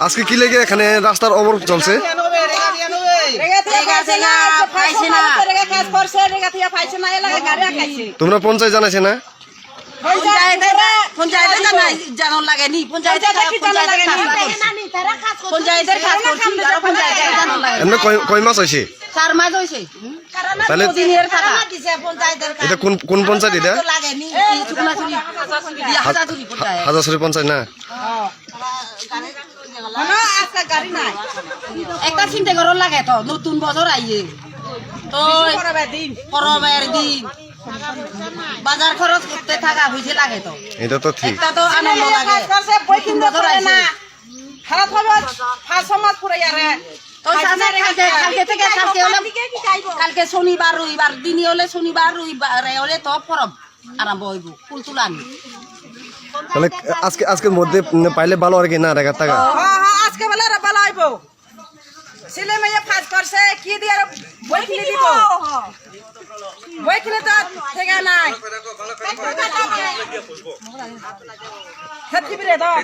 আজকে কি লেগে এখানে রাস্তার অবরোধ চলছে? তোমরা পঞ্চায়েত জানাইছে না? এমনি কয় মাস হয়েছে? 4 মাস হয়েছে। তাহলে এটা কোন পঞ্চায়েত? এটা হাজারছড়ি পঞ্চায়েত না? একটা চিন্তা করো লাগে তো নতুন বছর আইয়ে তো পরবের দিন বাজার খরচ করতে থাকা হয়েছে লাগে তো এটা তো ঠিক। একটা তো আনন্দ লাগে নতুন বছর আইছে খারাপ হবে 5 সমাজ পুরো ইয়ারে তো কালকে থেকে কালকে শনিবার রবিবার দিনই হলে শনিবার রবিবার হলে তো পরব আরম্ভ হইব ফুল তুলানি। তাহলে আজকের মধ্যে পাইলে ভালো আর কি না? টাকা টাকা আজকে বেলা ভালো হইব। ছেলে মেয়ে ফাঁস করছে কি দিয়ে বই কিনে দিব? বই কিনে তো থেকে নাই হেতি বিরে দাও